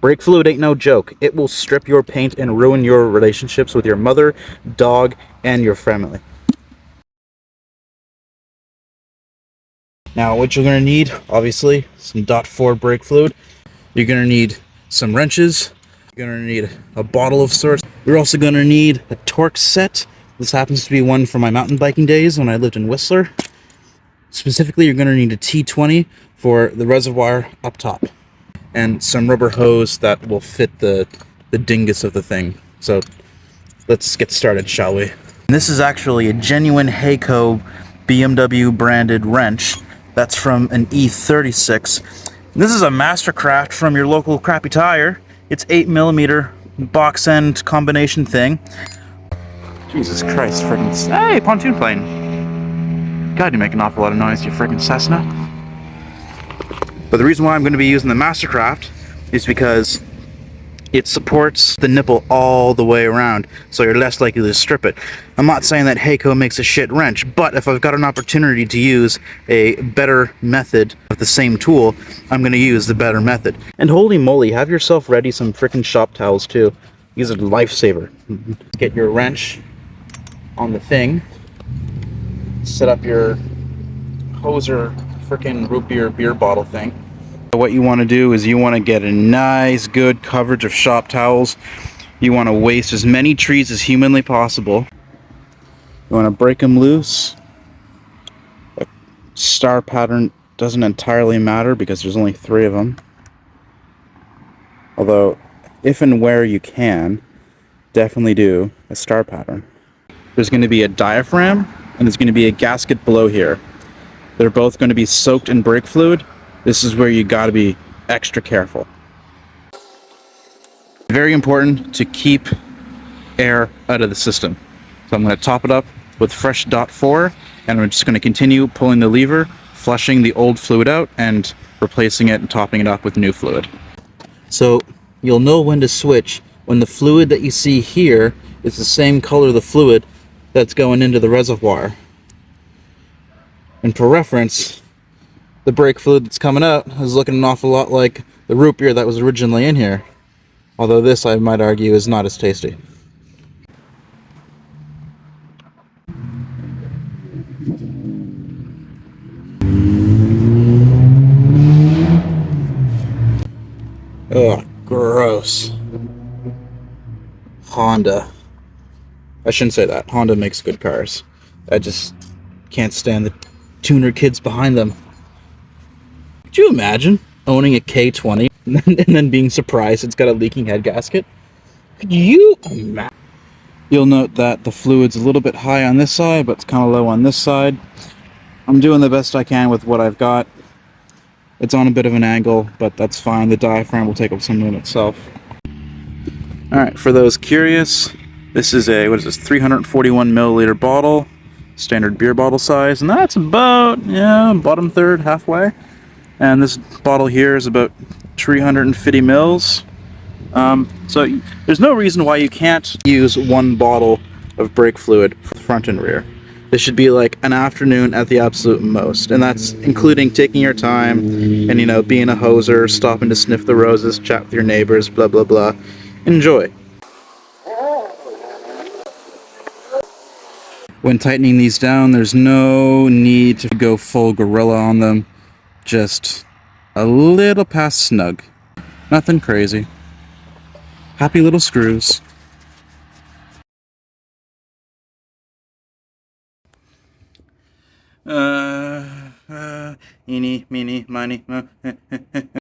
Brake fluid ain't no joke. It will strip your paint and ruin your relationships with your mother, dog, and your family. Now, what you're going to need, obviously, some .4 brake fluid. You're going to need some wrenches. You're going to need a bottle of sorts. You're also going to need a torque set. This happens to be one from my mountain biking days when I lived in Whistler. Specifically, you're going to need a T20 for the reservoir up top, and some rubber hose that will fit the dingus of the thing. So let's get started, shall we? And this is actually a genuine Hayco BMW branded wrench. That's from an E36. This is a Mastercraft from your local crappy tire. It's 8mm box end combination thing. Jesus Christ, friggin' hey, pontoon plane. God, you make an awful lot of noise, you friggin' Cessna. But the reason why I'm going to be using the Mastercraft is because it supports the nipple all the way around, so you're less likely to strip it. I'm not saying that Hayco makes a shit wrench, but if I've got an opportunity to use a better method of the same tool, I'm going to use the better method. And holy moly, have yourself ready some frickin' shop towels too. These are a lifesaver. Get your wrench on the thing, set up your hoser frickin' root beer bottle thing. What you want to do is you want to get a nice good coverage of shop towels. You want to waste as many trees as humanly possible. You want to break them loose. The star pattern doesn't entirely matter because there's only 3 of them. Although, if and where you can, definitely do a star pattern. There's going to be a diaphragm and there's going to be a gasket below here. They're both going to be soaked in brake fluid. This is where you got to be extra careful. Very important to keep air out of the system. So I'm going to top it up with fresh .4, and I'm just going to continue pulling the lever, flushing the old fluid out, and replacing it and topping it up with new fluid. So you'll know when to switch when the fluid that you see here is the same color of the fluid that's going into the reservoir. And for reference, the brake fluid that's coming out is looking an awful lot like the root beer that was originally in here. Although this, I might argue, is not as tasty. Ugh, gross. Honda. I shouldn't say that. Honda makes good cars. I just can't stand the tuner kids behind them. Could you imagine owning a K20 and then being surprised it's got a leaking head gasket? Could you imagine? You'll note that the fluid's a little bit high on this side, but it's kind of low on this side. I'm doing the best I can with what I've got. It's on a bit of an angle, but that's fine. The diaphragm will take up some room itself. Alright, for those curious, this is a, 341 milliliter bottle, standard beer bottle size, and that's about, bottom third, halfway. And this bottle here is about 350 mils. So there's no reason why you can't use one bottle of brake fluid for front and rear. This should be like an afternoon at the absolute most, and that's including taking your time and, being a hoser, stopping to sniff the roses, chat with your neighbors, blah blah blah. Enjoy. When tightening these down, there's no need to go full gorilla on them. Just a little past snug. Nothing crazy. Happy little screws. Eeny, meeny, miny,